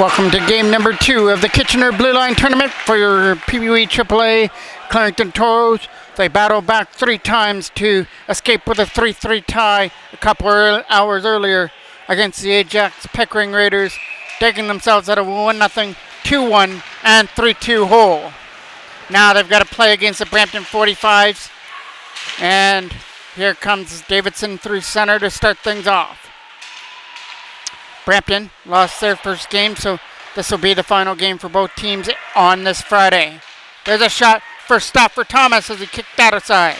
Welcome to game number 2 of the Kitchener Blueline tournament for your PBE AAA Clarington Toros. They battled back 3 times to escape with a 3-3 tie a couple hours earlier against the Ajax Pickering Raiders, digging themselves out of 1-0, 2-1, and 3-2 hole. Now they've got to play against the Brampton 45s, and here comes Davidson through center to start things off. Brampton lost their first game, so this will be the final game for both teams on this Friday. There's a shot, first stop for Thomas as he kicked that aside.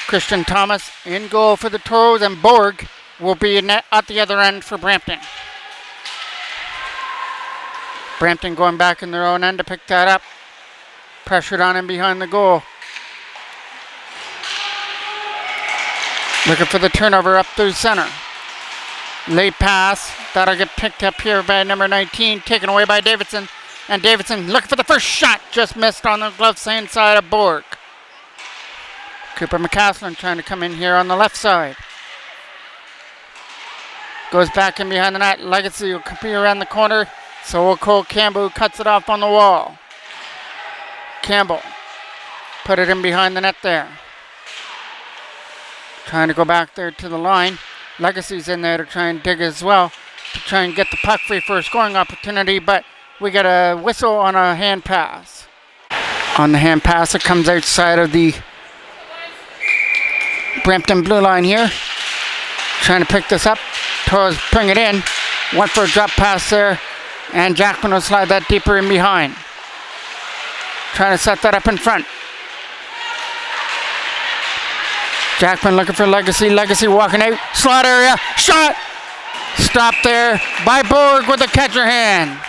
Christian Thomas in goal for the Toros, and Borg will be in net at the other end for Brampton. Brampton going back in their own end to pick that up. Pressured on him behind the goal. Looking for the turnover up through center. Late pass, that'll get picked up here by number 19, taken away by Davidson. And Davidson looking for the first shot, just missed on the glove side of Borg. Cooper McCaslin trying to come in here on the left side. Goes back in behind the net. Legacy will be around the corner, so will Cole Campbell, who cuts it off on the wall. Campbell put it in behind the net there. Trying to go back there to the line. Legacy's in there to try and dig as well, to try and get the puck free for a scoring opportunity, but we got a whistle on a hand pass. On the hand pass, it comes outside of the Brampton blue line here. Trying to pick this up. Toros bring it in. Went for a drop pass there, and Jackman will slide that deeper in behind. Trying to set that up in front. Jackman looking for Legacy. Legacy walking out. Slot area. Shot! Stopped there by Borg with a catcher hand.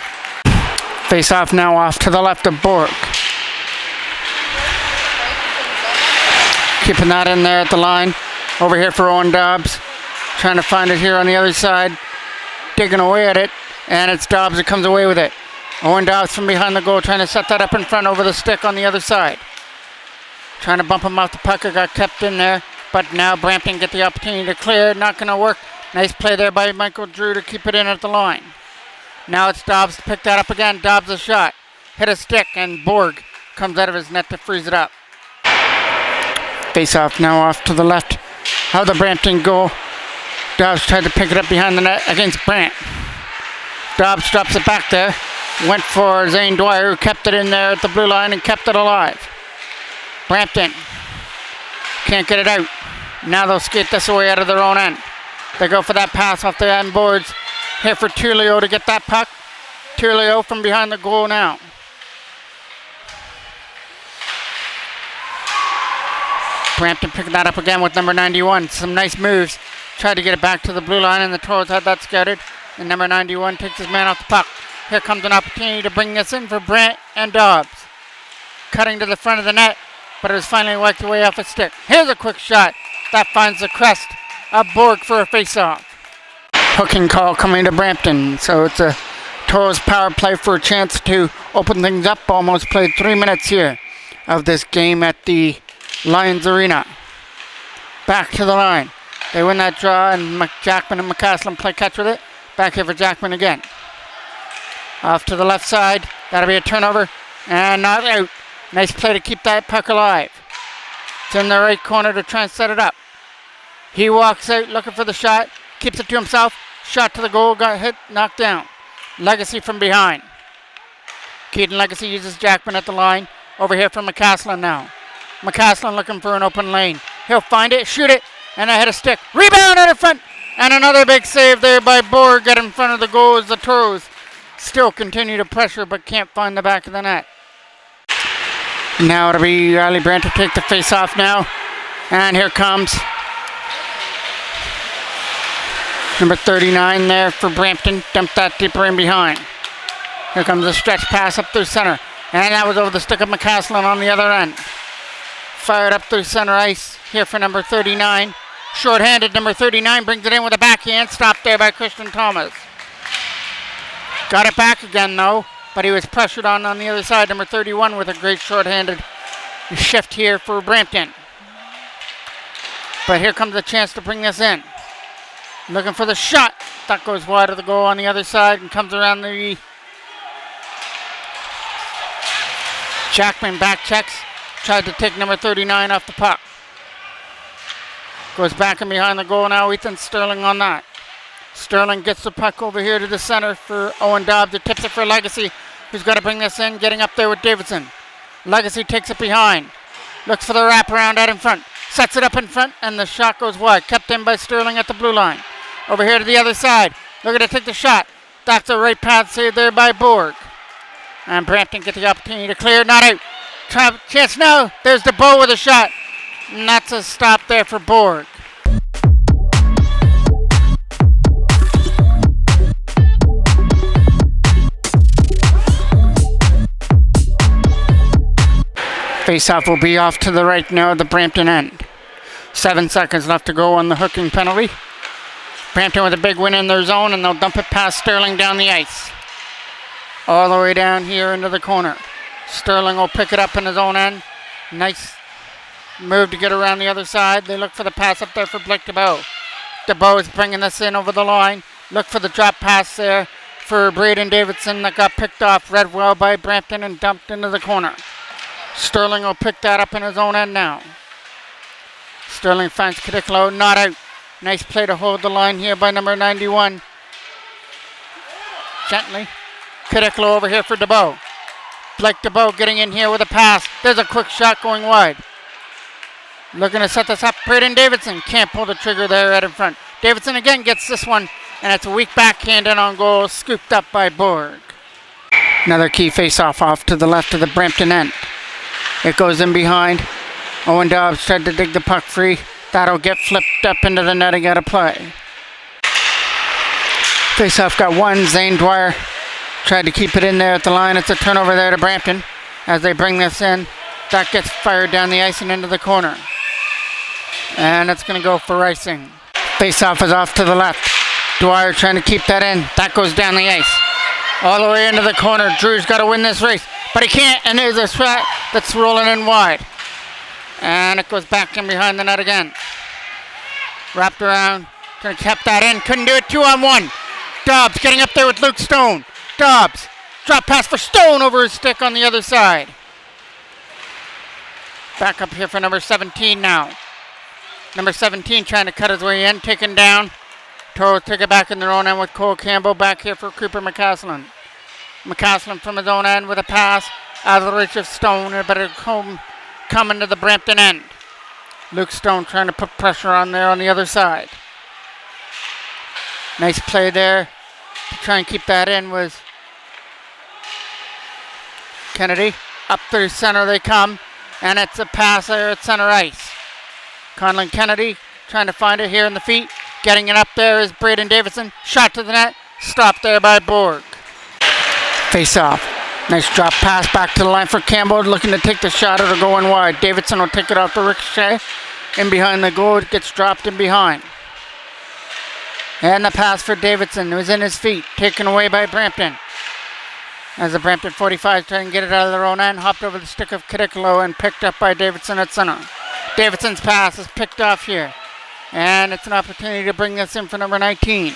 Face off now off to the left of Borg. Keeping that in there at the line. Over here for Owen Dobbs. Trying to find it here on the other side. Digging away at it. And it's Dobbs that comes away with it. Owen Dobbs from behind the goal trying to set that up in front over the stick on the other side. Trying to bump him off the puck. It got kept in there. But now Brampton get the opportunity to clear. Not going to work. Nice play there by Michael Drew to keep it in at the line. Now it's Dobbs to pick that up again. Dobbs a shot. Hit a stick, and Borg comes out of his net to freeze it up. Face off now off to the left of the Brampton goal. Dobbs tried to pick it up behind the net against Brant. Dobbs drops it back there. Went for Zane Dwyer, who kept it in there at the blue line and kept it alive. Brampton can't get it out. Now they'll skate this away out of their own end. They go for that pass off the end boards. Here for Tulio to get that puck. Tulio from behind the goal now. Brampton picking that up again with number 91. Some nice moves. Tried to get it back to the blue line, and the Toros had that scouted. And number 91 takes his man off the puck. Here comes an opportunity to bring this in for Brant and Dobbs. Cutting to the front of the net, but it was finally wiped away off a stick. Here's a quick shot. That finds the crest of Borg for a face-off. Hooking call coming to Brampton. So it's a Toros power play for a chance to open things up. Almost played 3 minutes here of this game at the Lions Arena. Back to the line. They win that draw, and Jackman and McCaslin play catch with it. Back here for Jackman again. Off to the left side. That'll be a turnover. And not out. Nice play to keep that puck alive. It's in the right corner to try and set it up. He walks out looking for the shot. Keeps it to himself. Shot to the goal. Got hit. Knocked down. Legacy from behind. Keaton Legacy uses Jackman at the line. Over here for McCaslin now. McCaslin looking for an open lane. He'll find it. Shoot it. And a hit a stick. Rebound out in front. And another big save there by Borg. Get in front of the goal as the Toros still continue to pressure but can't find the back of the net. Now it'll be Riley Brandt to take the face off now. And here comes number 39 there for Brampton. Dumped that deeper in behind. Here comes a stretch pass up through center. And that was over the stick of McCaslin on the other end. Fired up through center ice here for number 39. Short-handed number 39 brings it in with a backhand. Stopped there by Christian Thomas. Got it back again though. But he was pressured on the other side. Number 31 with a great short-handed shift here for Brampton. But here comes a chance to bring this in. Looking for the shot. That goes wide of the goal on the other side and comes around the... Jackman back checks. Tried to take number 39 off the puck. Goes back and behind the goal now. Ethan Sterling on that. Sterling gets the puck over here to the center for Owen Dobbs. It tips it for Legacy, who's got to bring this in, getting up there with Davidson. Legacy takes it behind. Looks for the wraparound out in front. Sets it up in front, and the shot goes wide. Kept in by Sterling at the blue line. Over here to the other side. Looking to take the shot. That's a right path saved there by Borg. And Brampton get the opportunity to clear. Not out. Chance now. There's DeBow with a shot. And that's a stop there for Borg. Face-off will be off to the right now at the Brampton end. 7 seconds left to go on the hooking penalty. Brampton with a big win in their zone, and they'll dump it past Sterling down the ice. All the way down here into the corner. Sterling will pick it up in his own end. Nice move to get around the other side. They look for the pass up there for Blake DeBow. DeBow is bringing this in over the line. Look for the drop pass there for Braden Davidson that got picked off, read well by Brampton and dumped into the corner. Sterling will pick that up in his own end now. Sterling finds Kadiklo, not out. Nice play to hold the line here by number 91. Gently. Kadiklo over here for DeBow. Blake DeBow getting in here with a pass. There's a quick shot going wide. Looking to set this up. Braden Davidson can't pull the trigger there right in front. Davidson again gets this one, and it's a weak backhand in on goal, scooped up by Borg. Another key face-off off to the left of the Brampton end. It goes in behind. Owen Dobbs tried to dig the puck free. That'll get flipped up into the netting out of play. Face-off got one. Zane Dwyer tried to keep it in there at the line. It's a turnover there to Brampton. As they bring this in, that gets fired down the ice and into the corner. And it's going to go for icing. Face-off is off to the left. Dwyer trying to keep that in. That goes down the ice. All the way into the corner. Drew's got to win this race. But he can't, and there's a shot that's rolling in wide. And it goes back in behind the net again. Wrapped around, trying to keep that in, couldn't do it, 2-on-1. Dobbs getting up there with Luke Stone. Dobbs, drop pass for Stone over his stick on the other side. Back up here for number 17 now. Number 17 trying to cut his way in, taken down. Toros take it back in their own end with Cole Campbell back here for Cooper McCaslin. McCaslin from his own end with a pass out of the reach of Stone. It better come into the Brampton end. Luke Stone trying to put pressure on there on the other side. Nice play there to try and keep that in was Kennedy. Up through center they come, and it's a pass there at center ice. Conlon Kennedy trying to find it here in the feet. Getting it up there is Braden Davidson. Shot to the net. Stopped there by Borg. Face off. Nice drop pass back to the line for Campbell. Looking to take the shot. It'll go in wide. Davidson will take it off the ricochet. In behind the goal. It gets dropped in behind. And the pass for Davidson. It was in his feet. Taken away by Brampton. As the Brampton 45 trying to get it out of their own end. Hopped over the stick of Kadiklo and picked up by Davidson at center. Davidson's pass is picked off here. And it's an opportunity to bring this in for number 19.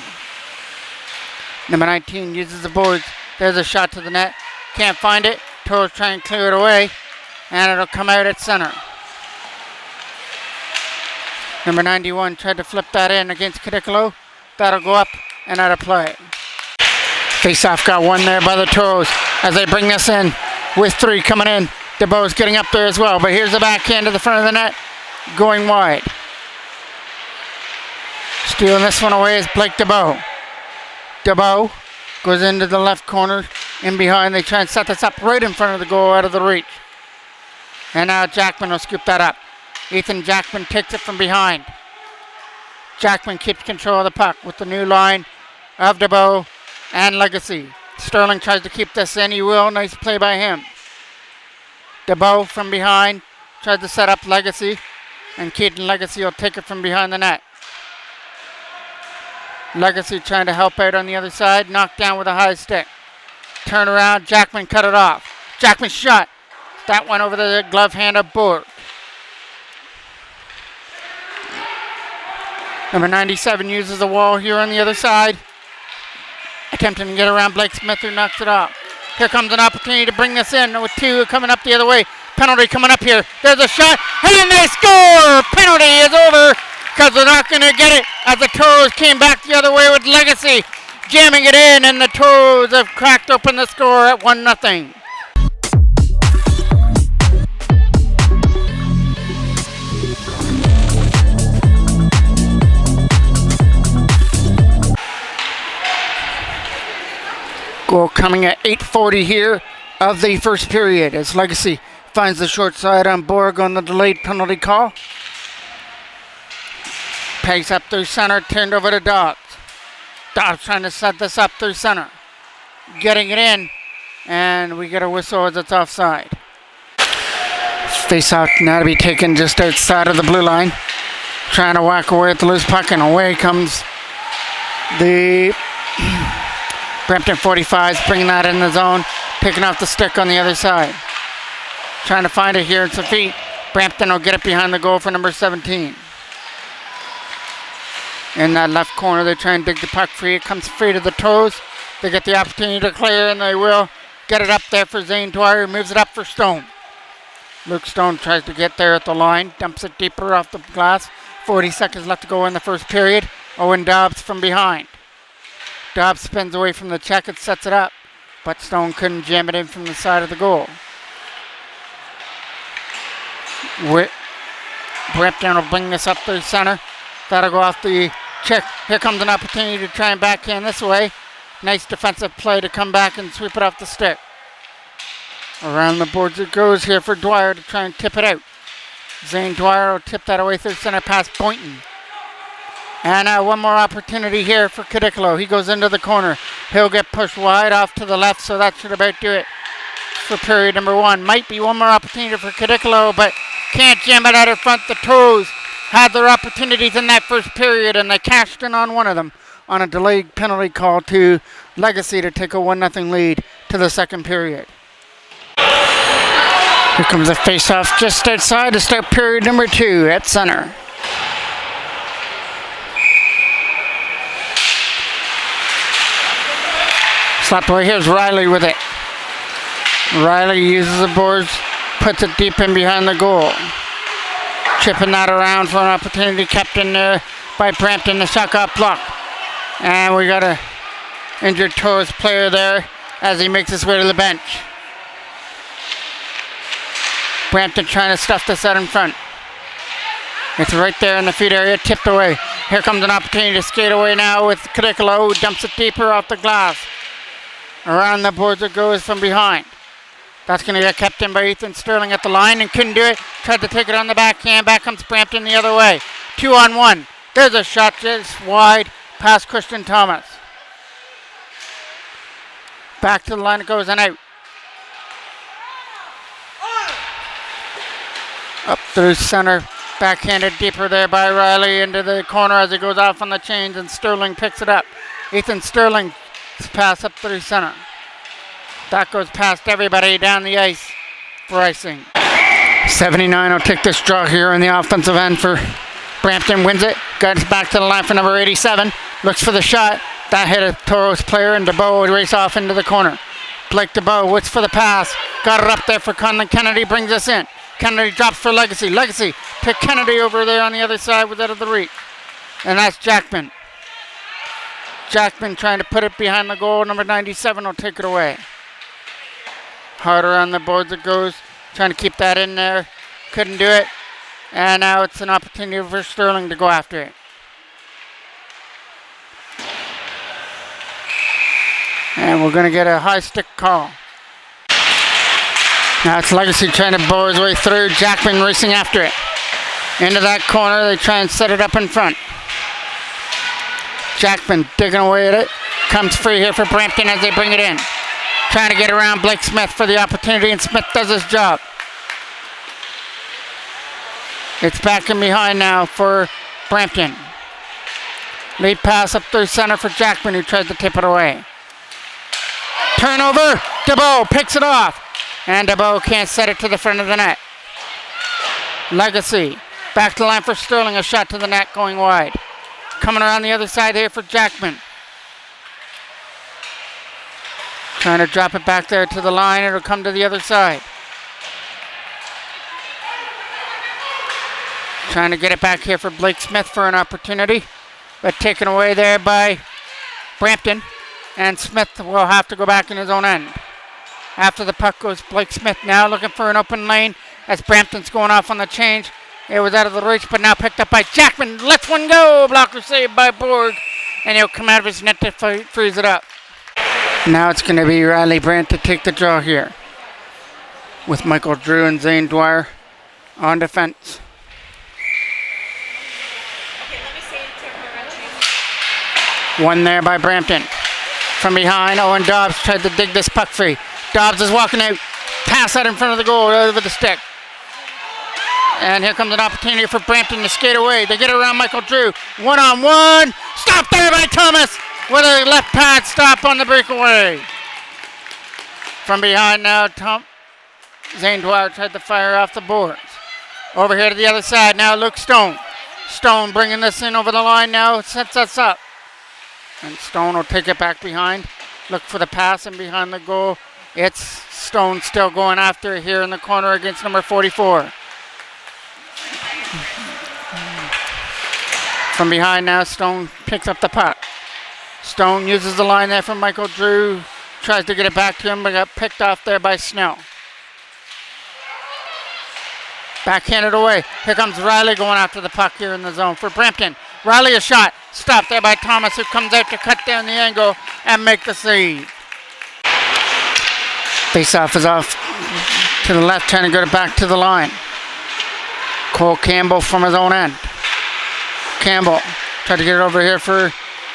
Number 19 uses the boards. There's a shot to the net. Can't find it. Toros try and clear it away. And it'll come out at center. Number 91 tried to flip that in against Kadiklo. That'll go up and out of play. Face-off got one there by the Toros as they bring this in with 3 coming in. DeBow's getting up there as well. But here's the backhand to the front of the net. Going wide. Stealing this one away is Blake DeBow. DeBow goes into the left corner. In behind, they try and set this up right in front of the goal out of the reach. And now Jackman will scoop that up. Ethan Jackman takes it from behind. Jackman keeps control of the puck with the new line of DeBow and Legacy. Sterling tries to keep this in. He will. Nice play by him. DeBow from behind tries to set up Legacy. And Keaton Legacy will take it from behind the net. Legacy trying to help out on the other side. Knocked down with a high stick. Turn around. Jackman cut it off. Jackman shot. That one over the glove hand of Borg. Number 97 uses the wall here on the other side. attempting to get around Blake Smith, who knocks it off. Here comes an opportunity to bring this in with 2 coming up the other way. Penalty coming up here. There's a shot, and they score! Penalty is over because they're not going to get it as the Toros came back the other way with Legacy, jamming it in, and the Toros have cracked open the score at 1-0. Goal coming at 8:40 here of the first period as Legacy finds the short side on Borg on the delayed penalty call. Pegs up through center, turned over to Dobbs. Dobbs trying to set this up through center. Getting it in, and we get a whistle as it's offside. Face out now to be taken just outside of the blue line. Trying to whack away at the loose puck, and away comes the Brampton 45s, bringing that in the zone, picking off the stick on the other side. Trying to find it here at the feet. Brampton will get it behind the goal for number 17. In that left corner, they try and dig the puck free. It comes free to the Toros. They get the opportunity to clear, and they will get it up there for Zane Dwyer, who moves it up for Stone. Luke Stone tries to get there at the line, dumps it deeper off the glass. 40 seconds left to go in the first period. Owen Dobbs from behind. Dobbs spins away from the check and sets it up, but Stone couldn't jam it in from the side of the goal. Brampton will bring this up through center. That'll go off the check. Here comes an opportunity to try and backhand this way. Nice defensive play to come back and sweep it off the stick. Around the boards it goes here for Dwyer to try and tip it out. Zane Dwyer will tip that away through center past Boynton. And one more opportunity here for Cadicolo. He goes into the corner. He'll get pushed wide off to the left, so that should about do it for period number 1. Might be one more opportunity for Cadicolo, but can't jam it out in front. The Toros had their opportunities in that first period, and they cashed in on one of them on a delayed penalty call to Legacy to take a 1-0 lead to the second period. Here comes a face-off just outside to start period number 2 at center. Slapped away. Here's Riley with it. Riley uses the boards, puts it deep in behind the goal. Chipping that around for an opportunity kept in there by Brampton. The shot got blocked. And we got a injured Toros player there as he makes his way to the bench. Brampton trying to stuff this out in front. It's right there in the feet area, tipped away. Here comes an opportunity to skate away now with Cadicolo, who dumps it deeper off the glass. Around the boards it goes from behind. That's going to get kept in by Ethan Sterling at the line and couldn't do it. Tried to take it on the backhand. Back comes Brampton the other way. 2-on-1. There's a shot just wide past Christian Thomas. Back to the line it goes and out. Up through center. Backhanded deeper there by Riley into the corner as he goes off on the chains, and Sterling picks it up. Ethan Sterling's pass up through center. That goes past everybody down the ice for icing. 79 will take this draw here in the offensive end for Brampton. Wins it. Guides back to the line for number 87. Looks for the shot. That hit a Toros player, and DeBow would race off into the corner. Blake DeBow waits for the pass. Got it up there for Conlon Kennedy. Brings us in. Kennedy drops for Legacy. Legacy to Kennedy over there on the other side with out of the reach. And that's Jackman. Jackman trying to put it behind the goal. Number 97 will take it away. Harder on the boards it goes. Trying to keep that in there. Couldn't do it. And now it's an opportunity for Sterling to go after it. And we're going to get a high stick call. Now it's Legacy trying to bow his way through. Jackman racing after it. Into that corner. They try and set it up in front. Jackman digging away at it. Comes free here for Brampton as they bring it in. Trying to get around Blake Smith for the opportunity, and Smith does his job. It's back in behind now for Brampton. Lead pass up through center for Jackman, who tries to tip it away. Turnover. DeBow picks it off. And DeBow can't set it to the front of the net. Legacy. Back to the line for Sterling. A shot to the net going wide. Coming around the other side here for Jackman. Trying to drop it back there to the line. It'll come to the other side. Trying to get it back here for Blake Smith for an opportunity. But taken away there by Brampton. And Smith will have to go back in his own end. After the puck goes Blake Smith now looking for an open lane as Brampton's going off on the change. It was out of the reach, but now picked up by Jackman. Lets one go. Blocker saved by Borg. And he'll come out of his net to freeze it up. Now it's going to be Riley Brandt to take the draw here. With Michael Drew and Zane Dwyer on defense. One there by Brampton. From behind, Owen Dobbs tried to dig this puck free. Dobbs is walking out. Pass out in front of the goal over the stick. And here comes an opportunity for Brampton to skate away. They get around Michael Drew. One-on-one. Stopped there by Thomas with a left pad stop on the breakaway. From behind now, Zane Dwyer tried to fire off the boards. Over here to the other side now, Luke Stone. Stone bringing this in over the line now, sets us up. And Stone will take it back behind. Look for the pass and behind the goal. It's Stone still going after it here in the corner against number 44. From behind now, Stone picks up the puck. Stone uses the line there from Michael Drew. Tries to get it back to him, but got picked off there by Snell. Backhanded away. Here comes Riley going after the puck here in the zone for Brampton. Riley a shot. Stopped there by Thomas, who comes out to cut down the angle and make the save. Face-off is off to the left, trying to get it back to the line. Cole Campbell from his own end. Campbell tried to get it over here for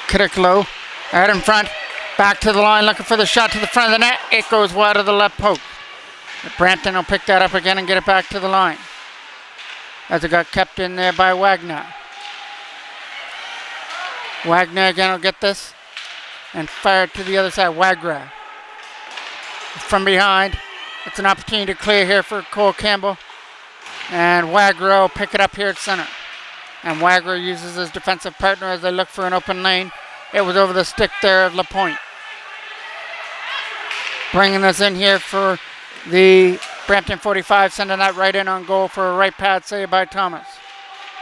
Kiddicklow. Out in front. Back to the line, looking for the shot to the front of the net. It goes wide of the left post. Brampton will pick that up again and get it back to the line. As it got kept in there by Wagner. Wagner again will get this and fire it to the other side. Wagra. From behind. It's an opportunity to clear here for Cole Campbell. And Wagra will pick it up here at center. And Wagra uses his defensive partner as they look for an open lane. It was over the stick there of LaPointe. Bringing this in here for the Brampton 45, sending that right in on goal for a right pad save by Thomas.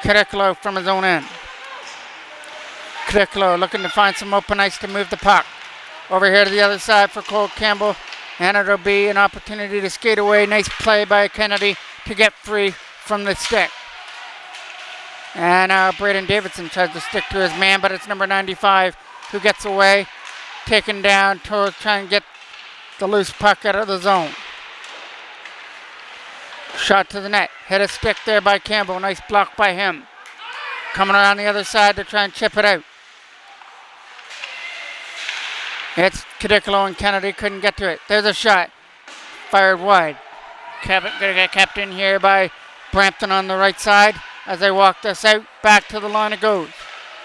Kiddicklow from his own end. Kiddicklow looking to find some open ice to move the puck. Over here to the other side for Cole Campbell. And it'll be an opportunity to skate away. Nice play by Kennedy to get free from the stick. And Braden Davidson tries to stick to his man, but it's number 95 who gets away. Taken down, Toros trying to get the loose puck out of the zone. Shot to the net. Hit a stick there by Campbell. Nice block by him. Coming around the other side to try and chip it out. It's Kiddicklow and Kennedy couldn't get to it. There's a shot. Fired wide. Gonna get kept in here by Brampton on the right side. As they walk this out, back to the line it goes.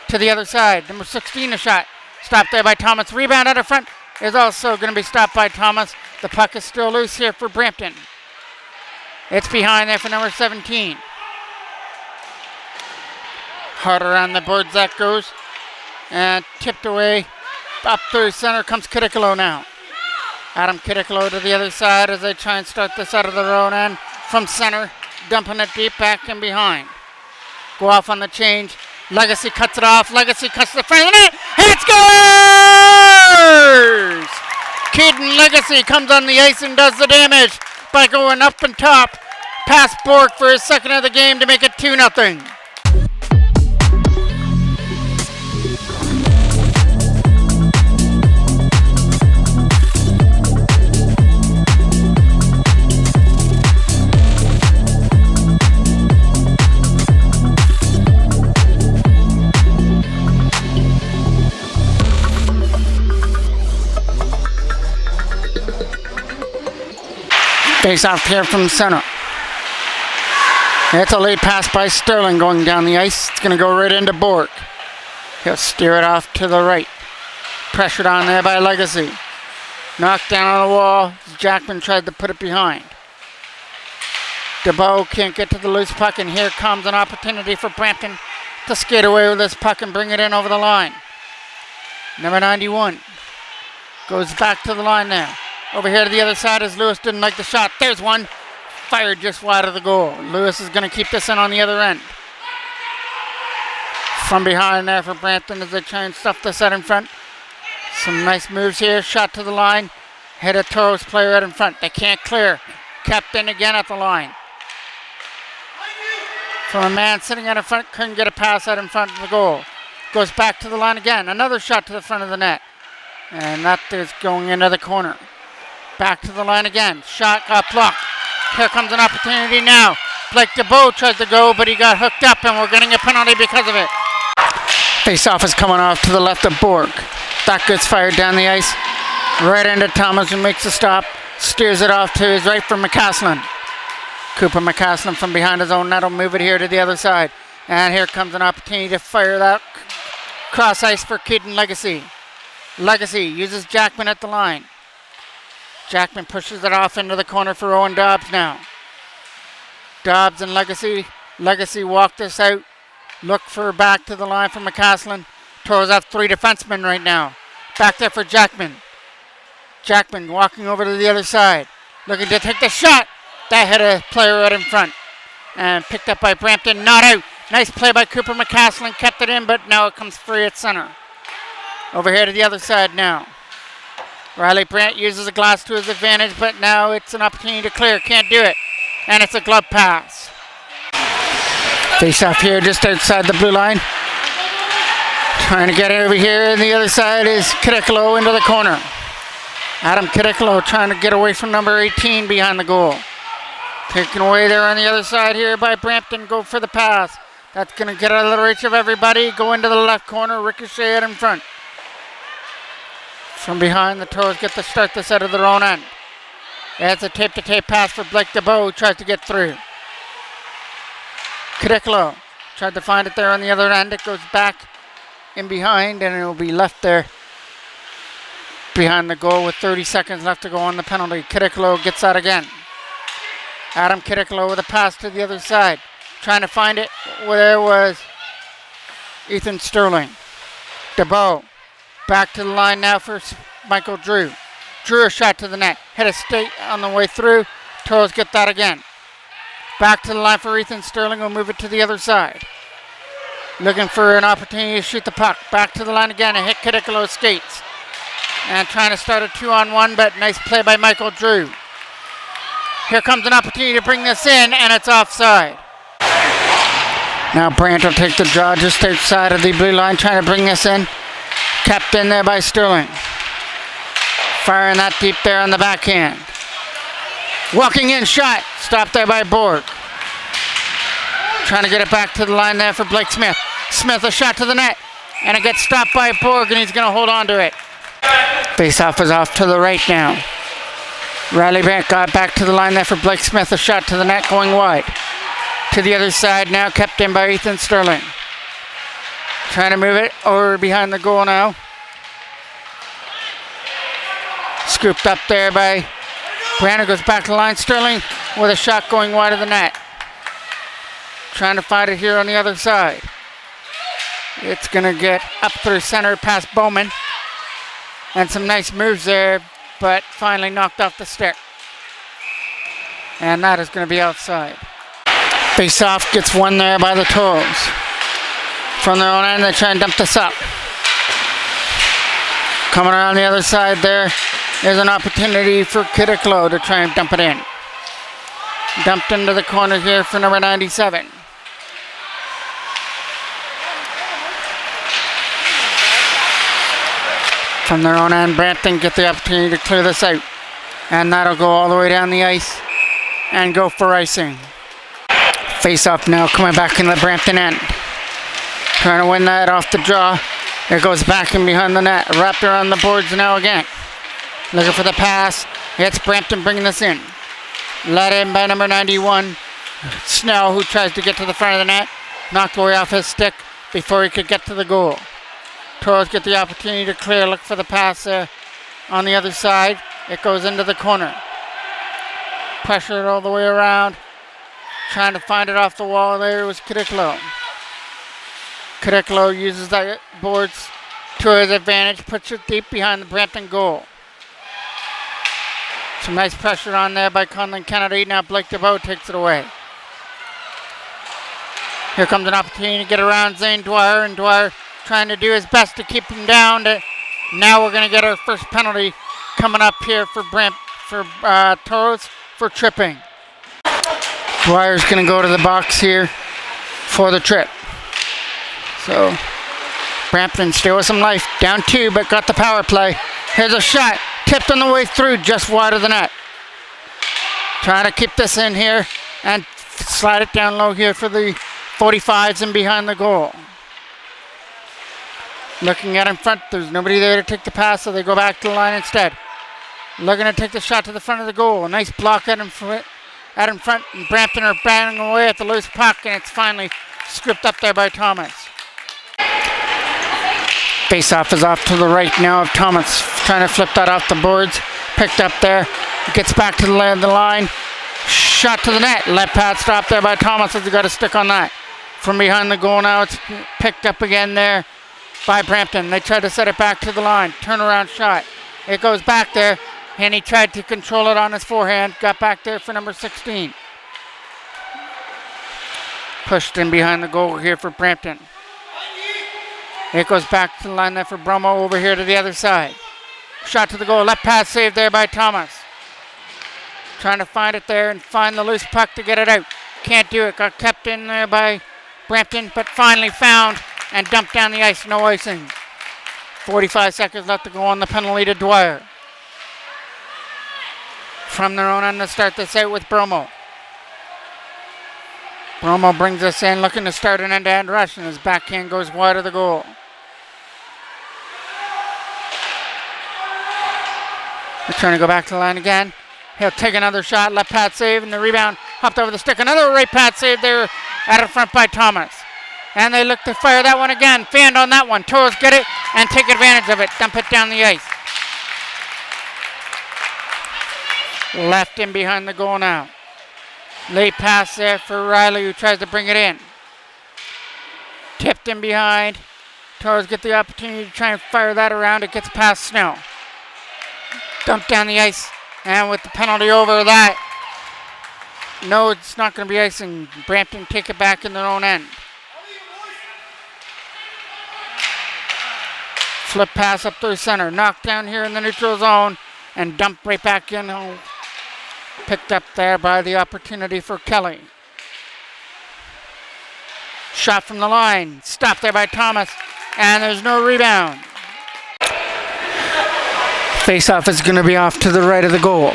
To the other side, number 16 a shot. Stopped there by Thomas. Rebound out of front is also going to be stopped by Thomas. The puck is still loose here for Brampton. It's behind there for number 17. Hard around the boards that goes. And tipped away. Up through center comes Kiddicklow now. Adam Kiddicklow to the other side as they try and start this out of their own end. From center, dumping it deep back and behind. Go off on the change. Legacy cuts it off. Legacy cuts the front of the net. It scores! Caden Legacy comes on the ice and does the damage by going up and top past Bork for his second of the game to make it 2-0. Face off here from center. It's a late pass by Sterling going down the ice. It's going to go right into Bork. He'll steer it off to the right. Pressured on there by Legacy. Knocked down on the wall. Jackman tried to put it behind. DeBow can't get to the loose puck, and here comes an opportunity for Brampton to skate away with this puck and bring it in over the line. Number 91. Goes back to the line now. Over here to the other side as Lewis didn't like the shot. There's one. Fired just wide of the goal. Lewis is going to keep this in on the other end. From behind there for Brampton as they try and stuff this out in front. Some nice moves here. Shot to the line. Hit a Toros player out in front. They can't clear. Kept in again at the line. From a man sitting out in front. Couldn't get a pass out in front of the goal. Goes back to the line again. Another shot to the front of the net. And that is going into the corner. Back to the line again. Shot got blocked. Here comes an opportunity now. Blake DeBow tries to go, but he got hooked up, and we're getting a penalty because of it. Face-off is coming off to the left of Borg. That gets fired down the ice. Right into Thomas, who makes a stop. Steers it off to his right for McCaslin. Cooper McCaslin from behind his own net will move it here to the other side. And here comes an opportunity to fire that cross ice for Keaton Legacy. Legacy uses Jackman at the line. Jackman pushes it off into the corner for Owen Dobbs now. Dobbs and Legacy. Legacy walk this out. Look for back to the line for McCaslin. Toros have 3 defensemen right now. Back there for Jackman. Jackman walking over to the other side. Looking to take the shot. That hit a player right in front. And picked up by Brampton. Not out. Nice play by Cooper McCaslin. Kept it in, but now it comes free at center. Over here to the other side now. Riley Brandt uses a glass to his advantage, but now it's an opportunity to clear. Can't do it. And it's a glove pass. Face off here just outside the blue line. Trying to get it over here. And the other side is Kirikolo into the corner. Adam Kirikolo trying to get away from number 18 behind the goal. Taken away there on the other side here by Brampton. Go for the pass. That's going to get out of the reach of everybody. Go into the left corner. Ricochet out in front. From behind, the Toros get to start this out of their own end. That's a tape-to-tape pass for Blake DeBow, who tries to get through. Kirikolo tried to find it there on the other end. It goes back in behind, and it will be left there behind the goal with 30 seconds left to go on the penalty. Kirikolo gets that again. Adam Kirikolo with a pass to the other side. Trying to find it. There was Ethan Sterling. DeBow. Back to the line now for Michael Drew. Drew a shot to the net. Hit a stick on the way through. Toros get that again. Back to the line for Ethan Sterling. We'll move it to the other side. Looking for an opportunity to shoot the puck. Back to the line again and hit Kirikolo's skates. And trying to start a 2-on-1, but nice play by Michael Drew. Here comes an opportunity to bring this in, and it's offside. Now Brandt will take the draw just outside of the blue line, trying to bring this in. Kept in there by Sterling. Firing that deep there on the backhand. Walking in shot. Stopped there by Borg. Trying to get it back to the line there for Blake Smith. Smith a shot to the net. And it gets stopped by Borg, and he's going to hold on to it. Face-off is off to the right now. Riley Brandt got back to the line there for Blake Smith. A shot to the net going wide. To the other side now, kept in by Ethan Sterling. Trying to move it over behind the goal now. Scooped up there by Brandt. Goes back to the line. Sterling with a shot going wide of the net. Trying to find it here on the other side. It's going to get up through center past Bowman. And some nice moves there, but finally knocked off the stick. And that is going to be outside. Face-off gets won there by the Toros. From their own end, they try and dump this up. Coming around the other side there is an opportunity for Kirikolo to try and dump it in. Dumped into the corner here for number 97. From their own end, Brampton get the opportunity to clear this out. And that'll go all the way down the ice and go for icing. Face off now, coming back in the Brampton end. Trying to win that off the draw. It goes back in behind the net. Wrapped around the boards now again. Looking for the pass. It's Brampton bringing this in. Let in by number 91. Snell, who tries to get to the front of the net. Knocked away off his stick before he could get to the goal. Toros get the opportunity to clear. Look for the pass there on the other side. It goes into the corner. Pressured all the way around. Trying to find it off the wall. There was Kirikolo. Kirikolo uses the boards to his advantage. Puts it deep behind the Brampton goal. Some nice pressure on there by Conlon Kennedy. Now Blake DeBow takes it away. Here comes an opportunity to get around Zane Dwyer, and Dwyer trying to do his best to keep him down. Now we're going to get our first penalty coming up here for Toros for tripping. Dwyer's going to go to the box here for the trip. So Brampton still with some life. Down 2, but got the power play. Here's a shot. Tipped on the way through, just wide of the net. Trying to keep this in here and slide it down low here for the 45s and behind the goal. Looking at in front, there's nobody there to take the pass, so they go back to the line instead. Looking to take the shot to the front of the goal. Nice block out in front, and Brampton are banging away at the loose puck, and it's finally scripted up there by Thomas. Face-off is off to the right now of Thomas, trying to flip that off the boards. Picked up there, gets back to the line. Shot to the net, left pad stop there by Thomas as he got a stick on that. From behind the goal now, it's picked up again there by Brampton. They tried to set it back to the line, turnaround shot. It goes back there, and he tried to control it on his forehand, got back there for number 16. Pushed in behind the goal here for Brampton. It goes back to the line there for Bromo over here to the other side. Shot to the goal, left pass saved there by Thomas. Trying to find it there and find the loose puck to get it out. Can't do it, got kept in there by Brampton, but finally found and dumped down the ice, no icing. 45 seconds left to go on the penalty to Dwyer. From their own end to start this out with Bromo. Bromo brings us in, looking to start an end-to-end rush, and his backhand goes wide of the goal. They're trying to go back to the line again. He'll take another shot, left pad save, and the rebound hopped over the stick. Another right pad save there out in front by Thomas. And they look to fire that one again. Fanned on that one. Toros get it and take advantage of it. Dump it down the ice. Left in behind the goal now. Late pass there for Riley, who tries to bring it in. Tipped in behind. Toros get the opportunity to try and fire that around. It gets past Snow. Dumped down the ice. And with the penalty over that, no, it's not going to be icing. Brampton take it back in their own end. Flip pass up through center. Knocked down here in the neutral zone and dumped right back in. Picked up there by the opportunity for Kelly. Shot from the line. Stopped there by Thomas. And there's no rebound. Face-off is going to be off to the right of the goal.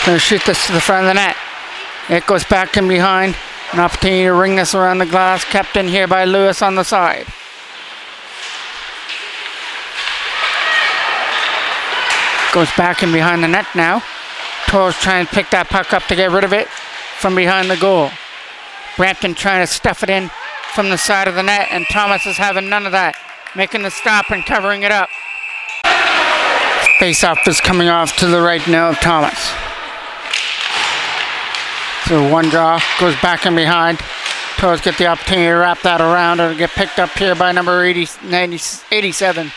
Going to shoot this to the front of the net. It goes back in behind. An opportunity to ring this around the glass. Kept in here by Lewis on the side. Goes back in behind the net now. Toros trying to pick that puck up to get rid of it from behind the goal. Brampton trying to stuff it in from the side of the net, and Thomas is having none of that. Making the stop and covering it up. Face-off is coming off to the right now of Thomas. So one draw, goes back in behind. Toros get the opportunity to wrap that around. It'll get picked up here by number 87,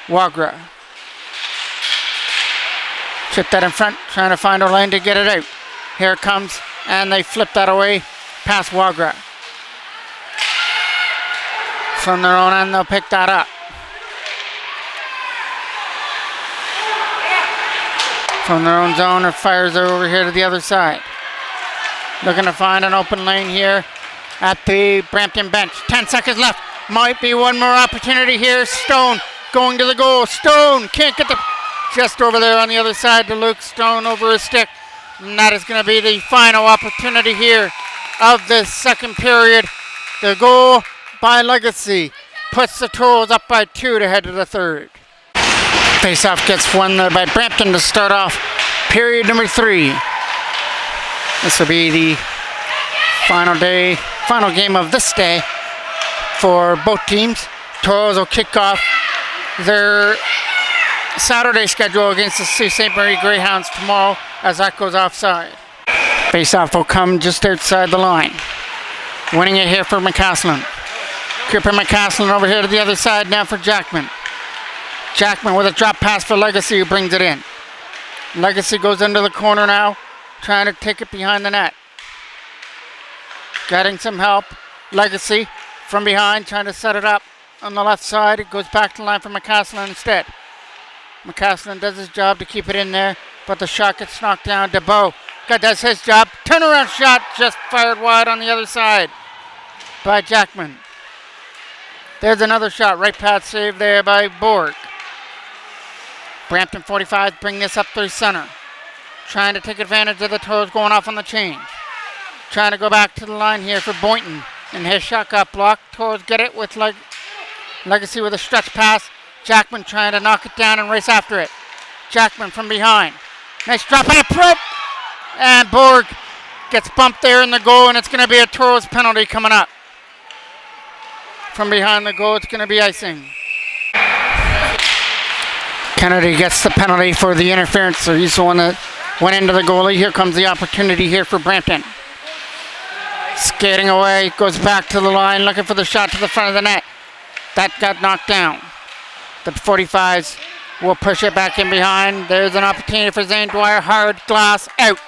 Wagra. Chip that in front, trying to find a lane to get it out. Here it comes, and they flip that away past Wagra. From their own end, they'll pick that up. From their own zone, it fires over here to the other side. Looking to find an open lane here at the Brampton bench. 10 seconds left. Might be one more opportunity here. Stone going to the goal. Stone can't get the... Just over there on the other side to Luke Stone over his stick. And that is going to be the final opportunity here of the second period. The goal by Legacy puts the Toros up by 2 to head to the third. Face-off gets won there by Brampton to start off period number 3. This will be the final game of this day for both teams. Toros will kick off their Saturday schedule against the Sault Ste. Marie Greyhounds tomorrow as that goes offside. Face-off will come just outside the line. Winning it here for McCaslin. Cooper McCaslin over here to the other side now for Jackman. Jackman with a drop pass for Legacy, who brings it in. Legacy goes into the corner now, trying to take it behind the net. Getting some help. Legacy from behind, trying to set it up on the left side. It goes back to the line for McCaslin instead. McCaslin does his job to keep it in there, but the shot gets knocked down. DeBow does his job. Turnaround shot just fired wide on the other side by Jackman. There's another shot. Right pad save there by Borg. Brampton 45 bring this up through center. Trying to take advantage of the Toros going off on the change. Trying to go back to the line here for Boynton. And his shot got blocked. Toros get it with Legacy with a stretch pass. Jackman trying to knock it down and race after it. Jackman from behind. Nice drop and a prop. And Borg gets bumped there in the goal, and it's going to be a Toros penalty coming up. From behind the goal, it's going to be icing. Kennedy gets the penalty for the interference, so he's the one that went into the goalie. Here comes the opportunity here for Brampton. Skating away, goes back to the line, looking for the shot to the front of the net. That got knocked down. The 45s will push it back in behind. There's an opportunity for Zane Dwyer. Hard glass out.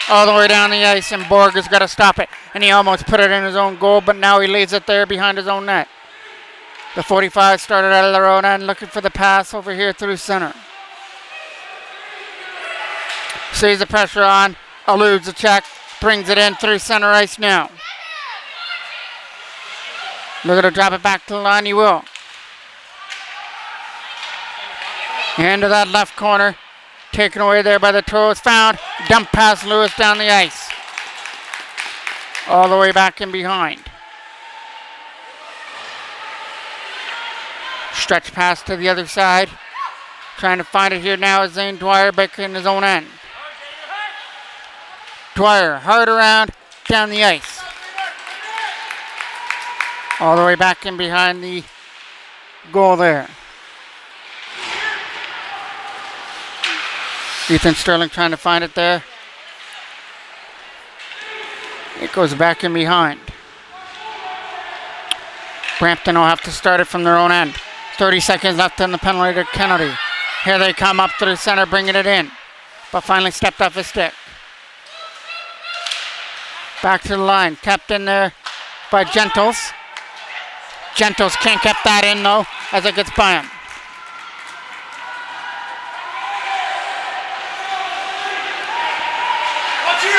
All the way down the ice, and Borg has got to stop it. And he almost put it in his own goal, but now he leaves it there behind his own net. The 45 started out of their own end, looking for the pass over here through center. Sees the pressure on, eludes the check, brings it in through center ice now. Looking to drop it back to the line, he will. Into that left corner. Taken away there by the Toros. Found. Dump past Lewis down the ice. All the way back in behind. Stretch pass to the other side. Trying to find it here now is Zane Dwyer back in his own end. Dwyer hard around down the ice. All the way back in behind the goal there. Ethan Sterling trying to find it there. It goes back in behind. Brampton will have to start it from their own end. 30 seconds left in the penalty to Kennedy. Here they come up to the center, bringing it in. But finally stepped off his stick. Back to the line. Kept in there by Gentles. Gentles can't get that in though, as it gets by him.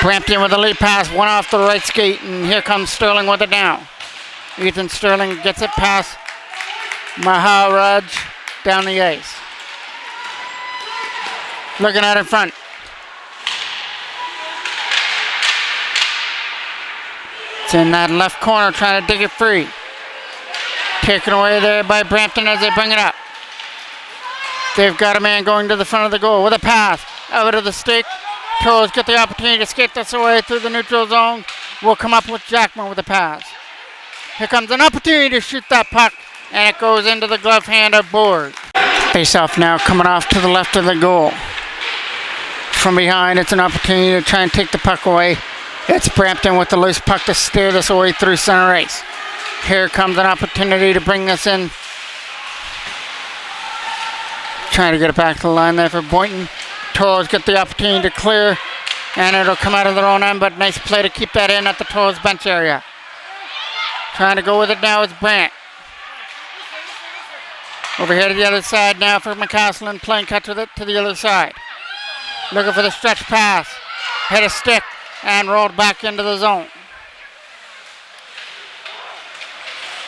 Brampton with a lead pass, one off the right skate, and here comes Sterling with it now. Ethan Sterling gets it past Maharaj down the ice. Looking out in front. It's in that left corner, trying to dig it free. Taken away there by Brampton as they bring it up. They've got a man going to the front of the goal with a pass. Out of the stick. Toros get the opportunity to skate this away through the neutral zone. Will come up with Jackman with a pass. Here comes an opportunity to shoot that puck, and it goes into the glove hand of Borg. Face-off now coming off to the left of the goal. From behind, it's an opportunity to try and take the puck away. It's Brampton with the loose puck to steer this away through center ice. Here comes an opportunity to bring this in. Trying to get it back to the line there for Boynton. Toros get the opportunity to clear, and it'll come out of their own end, but nice play to keep that in at the Toros bench area. Trying to go with it now is Brant. Over here to the other side now for McCaslin, playing catch with it to the other side. Looking for the stretch pass. Hit a stick and rolled back into the zone.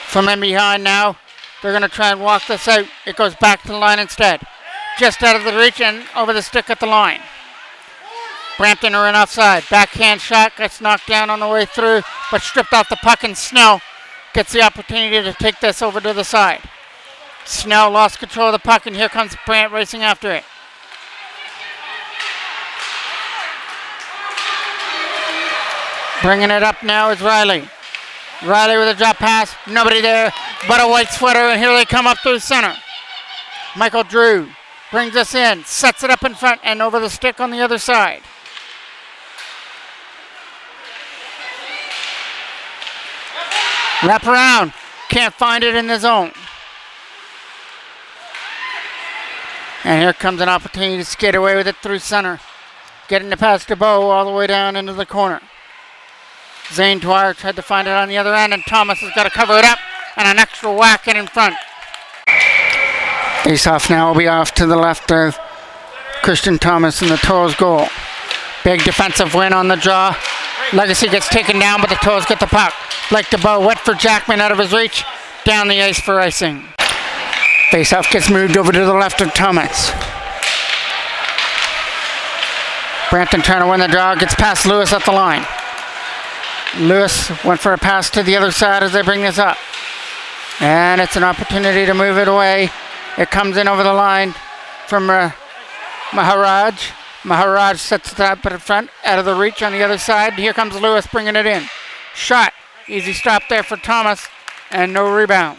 From in behind now, they're going to try and walk this out. It goes back to the line instead. Just out of the reach and over the stick at the line. Brampton are in offside. Backhand shot gets knocked down on the way through, but stripped off the puck, and Snell gets the opportunity to take this over to the side. Snell lost control of the puck, and here comes Brant racing after it. Bringing it up now is Riley. Riley with a drop pass. Nobody there but a white sweater, and here they come up through center. Michael Drew brings us in, sets it up in front and over the stick on the other side. Wrap around, can't find it in the zone. And here comes an opportunity to skate away with it through center. Getting the pass to Bow all the way down into the corner. Zane Dwyer tried to find it on the other end, and Thomas has got to cover it up, and an extra whack in front. Face-off now will be off to the left of Christian Thomas in the Toros goal. Big defensive win on the draw. Legacy gets taken down, but the Toros get the puck. Blake DeBow wet for Jackman out of his reach. Down the ice for icing. Face-off gets moved over to the left of Thomas. Brampton trying to win the draw. Gets past Lewis at the line. Lewis went for a pass to the other side as they bring this up. And it's an opportunity to move it away. It comes in over the line from Maharaj. Maharaj sets it up at the front, out of the reach on the other side. Here comes Lewis bringing it in. Shot. Easy stop there for Thomas. And no rebound.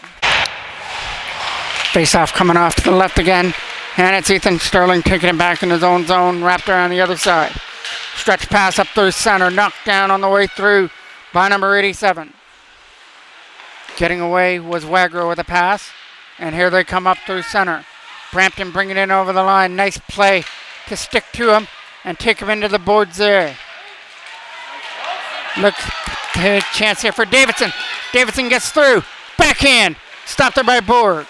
Face-off coming off to the left again. And it's Ethan Sterling taking it back in his own zone. Wrapped around the other side. Stretch pass up through center. Knocked down on the way through by number 87. Getting away was Wagro with a pass. And here they come up through center. Brampton bringing it in over the line. Nice play to stick to him and take him into the boards there. Look, chance here for Davidson. Davidson gets through. Backhand. Stopped there by Borg.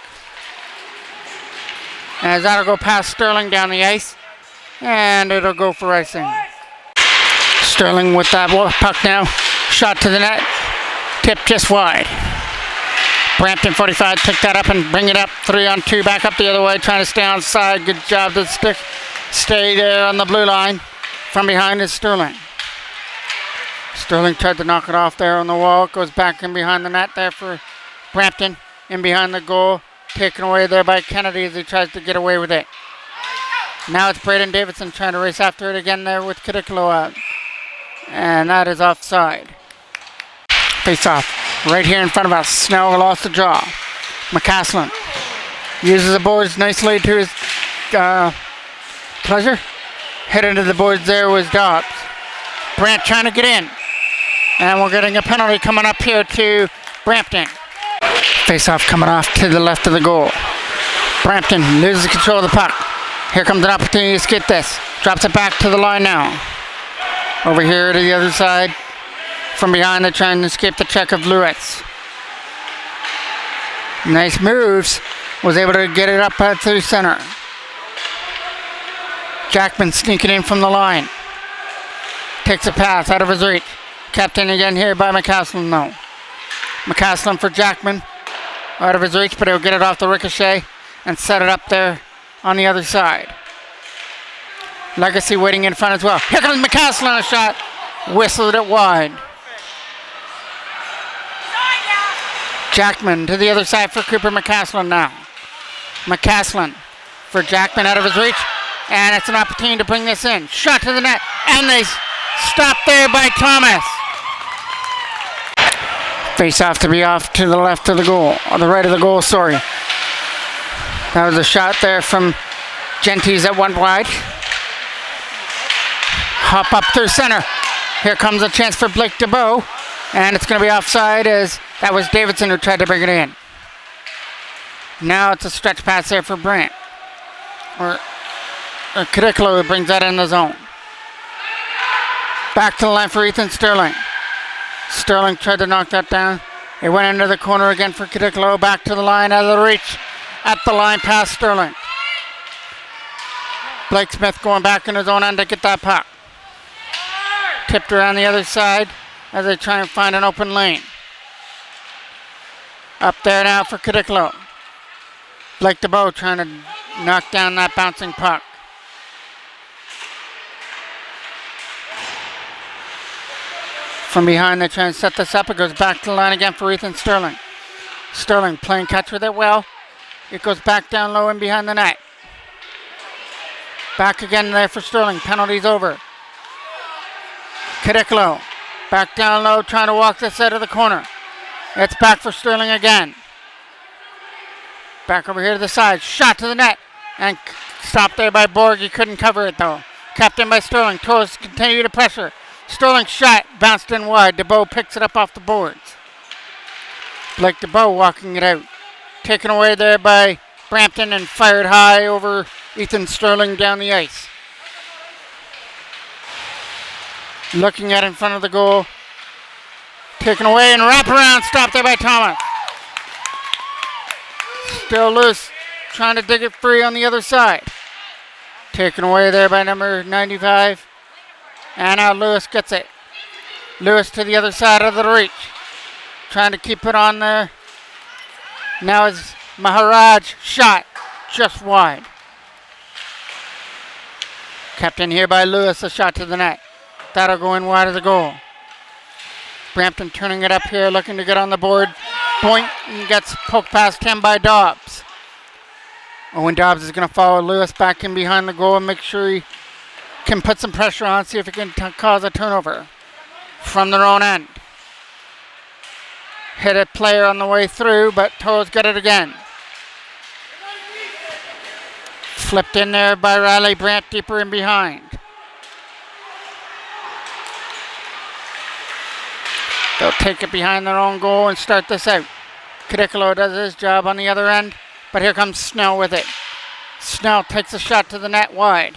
As that'll go past Sterling down the ice. And it'll go for icing. Sterling with that puck now. Shot to the net. Tipped just wide. Brampton 45 pick that up and bring it up 3-on-2. Back up the other way. Trying to stay on side. Good job to stay there on the blue line. From behind is Sterling. Sterling tried to knock it off there on the wall. It goes back in behind the net there for Brampton. In behind the goal. Taken away there by Kennedy as he tries to get away with it. Now it's Braden Davidson trying to race after it again there with Kadikalo out. And that is offside. Face off. Right here in front of us. Snell lost the draw. McCaslin uses the boards nicely to his pleasure. Hit into the boards there was Dobbs. Brant trying to get in. And we're getting a penalty coming up here to Brampton. Face-off coming off to the left of the goal. Brampton loses control of the puck. Here comes an opportunity to skate this. Drops it back to the line now. Over here to the other side. From behind, they're trying to escape the check of Lewis. Nice moves. Was able to get it up through center. Jackman sneaking in from the line. Takes a pass out of his reach. Kept in again here by McCaslin, no. McCaslin for Jackman. Out of his reach, but he'll get it off the ricochet and set it up there on the other side. Legacy waiting in front as well. Here comes McCaslin on a shot. Whistled it wide. Jackman to the other side for Cooper McCaslin now. McCaslin for Jackman out of his reach. And it's an opportunity to bring this in. Shot to the net. And they stop there by Thomas. Face off to be off to the left of the goal. On the right of the goal, sorry. That was a shot there from Gentes that went wide. Hop up through center. Here comes a chance for Blake DeBow. And it's going to be offside as that was Davidson who tried to bring it in. Now it's a stretch pass there for Brant. Or Kadikalo brings that in the zone. Back to the line for Ethan Sterling. Sterling tried to knock that down. It went into the corner again for Kadikalo. Back to the line, out of the reach. At the line past Sterling. Blake Smith going back in his own end to get that puck. Tipped around the other side as they try and find an open lane. Up there now for Kadikalo. Blake DeBow trying to knock down that bouncing puck. From behind, they try and set this up. It goes back to the line again for Ethan Sterling. Sterling playing catch with it well. It goes back down low and behind the net. Back again there for Sterling. Penalty's over. Kadikalo back down low, trying to walk this side of the corner. It's back for Sterling again. Back over here to the side. Shot to the net. And stopped there by Borg. He couldn't cover it though. Kept in by Sterling. Toros continue to pressure. Sterling shot, bounced in wide. DeBow picks it up off the boards. Blake DeBow walking it out. Taken away there by Brampton and fired high over Ethan Sterling down the ice. Looking at in front of the goal. Taken away and wrap around. Stopped there by Thomas. Still loose. Trying to dig it free on the other side. Taken away there by number 95. And now Lewis gets it. Lewis to the other side of the reach. Trying to keep it on there. Now is Maharaj shot just wide. Kept in here by Lewis, a shot to the net. That'll go in wide of the goal. Brampton turning it up here, looking to get on the board. Point and gets poked past him by Dobbs. Owen Dobbs is going to follow Lewis back in behind the goal and make sure he can put some pressure on, see if he can cause a turnover from their own end. Hit a player on the way through, but Toros got it again. Flipped in there by Riley Brandt, deeper in behind. They'll take it behind their own goal and start this out. Cadicolo does his job on the other end, but here comes Snell with it. Snell takes a shot to the net wide.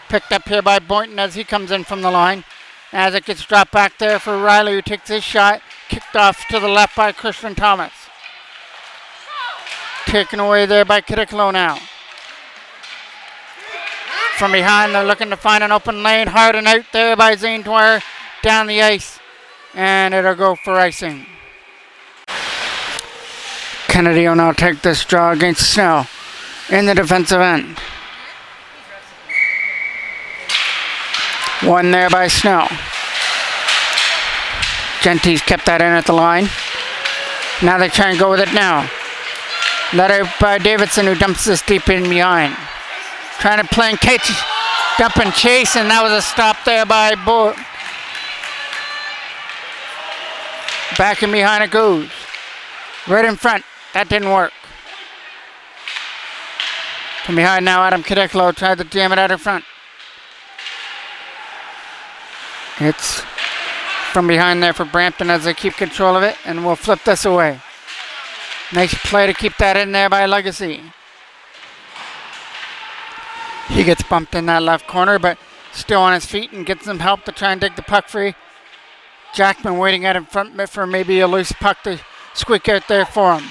Picked up here by Boynton as he comes in from the line. As it gets dropped back there for Riley, who takes his shot. Kicked off to the left by Christian Thomas. Taken away there by Cadicolo now. From behind, they're looking to find an open lane. Hard and out there by Zane Dwyer down the ice. And it'll go for icing. Kennedy will now take this draw against Snell in the defensive end. One there by Snell. Genty's kept that in at the line. Now they try and go with it now. Let out by Davidson, who dumps this deep in behind. Trying to play and catch, dump and chase, and that was a stop there by Bull. Back in behind it goes. Right in front. That didn't work. From behind now, Adam Cadicolo tried to jam it out in front. It's from behind there for Brampton as they keep control of it, and we'll flip this away. Nice play to keep that in there by Legacy. He gets bumped in that left corner, but still on his feet and gets some help to try and dig the puck free. Jackman waiting out in front for maybe a loose puck to squeak out there for him.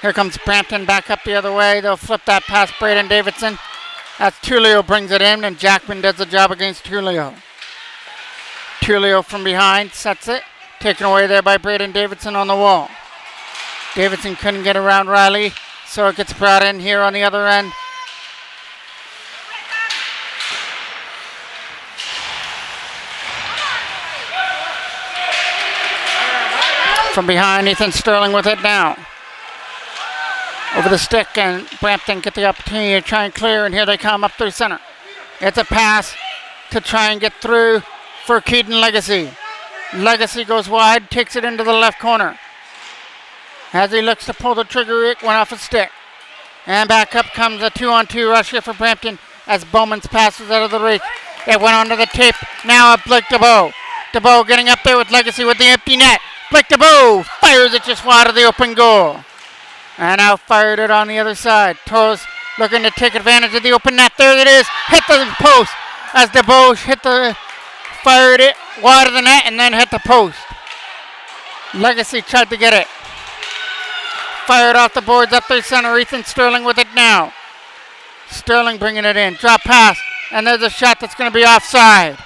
Here comes Brampton back up the other way. They'll flip that past Braden Davidson. As Tulio brings it in, and Jackman does the job against Tulio. Tulio from behind sets it. Taken away there by Braden Davidson on the wall. Davidson couldn't get around Riley, so it gets brought in here on the other end. From behind, Ethan Sterling with it now. Over the stick, and Brampton get the opportunity to try and clear, and here they come up through center. It's a pass to try and get through for Keaton Legacy. Legacy goes wide, takes it into the left corner. As he looks to pull the trigger, it went off a stick. And back up comes a 2-on-2 rush here for Brampton as Bowman's pass is out of the reach. It went onto the tape, now up Blake DeBow. DeBow getting up there with Legacy with the empty net. Blake DeBow fires it just wide of the open goal. And now fired it on the other side. Toros looking to take advantage of the open net. There it is. Hit the post as DeBow fired it wide of the net and then hit the post. Legacy tried to get it. Fired off the boards up through center. Ethan Sterling with it now. Sterling bringing it in. Drop pass. And there's a shot that's going to be offside.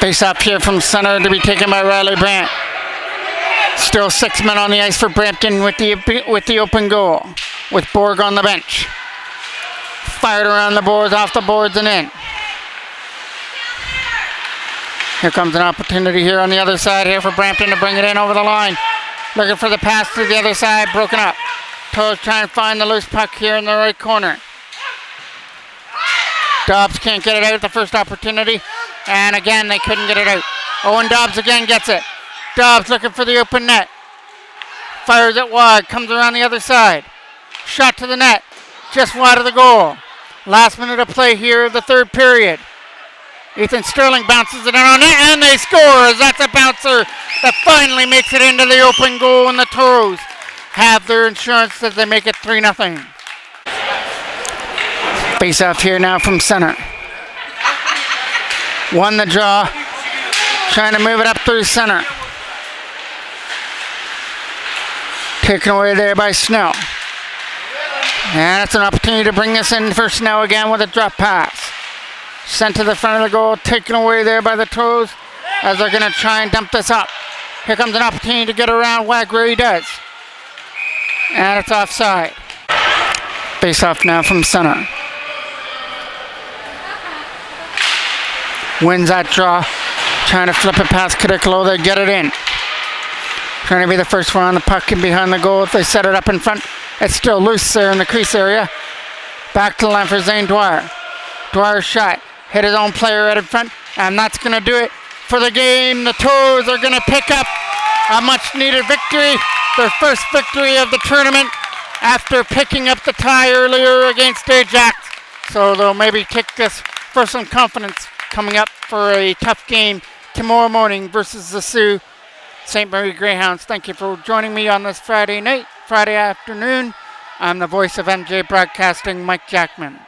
Face up here from center to be taken by Riley Brandt. Still 6 men on the ice for Brampton with the open goal, with Borg on the bench. Fired around the boards, off the boards, and in. Here comes an opportunity here on the other side here for Brampton to bring it in over the line. Looking for the pass to the other side, broken up. Toros trying to find the loose puck here in the right corner. Dobbs can't get it out at the first opportunity, and again they couldn't get it out. Owen Dobbs again gets it. Dobbs looking for the open net. Fires it wide, comes around the other side. Shot to the net, just wide of the goal. Last minute of play here of the third period. Ethan Sterling bounces it in on net, and they score as that's a bouncer that finally makes it into the open goal, and the Toros have their insurance as they make it 3-0. Face off here now from center. Won the draw. Trying to move it up through center. Taken away there by Snow. And it's an opportunity to bring this in for Snow again with a drop pass. Sent to the front of the goal. Taken away there by the Toros as they're going to try and dump this up. Here comes an opportunity to get around Wagner. He does. And it's offside. Face off now from center. Wins that draw. Trying to flip it past Kadikalo. They get it in. Trying to be the first one on the puck and behind the goal. If they set it up in front, it's still loose there in the crease area. Back to the line for Zane Dwyer. Dwyer's shot. Hit his own player right in front. And that's going to do it for the game. The Toros are going to pick up a much-needed victory. Their first victory of the tournament after picking up the tie earlier against Ajax. So they'll maybe take this for some confidence coming up for a tough game tomorrow morning versus the Sioux St. Marie Greyhounds. Thank you for joining me on this Friday afternoon. I'm the voice of MJ Broadcasting, Mike Jackman.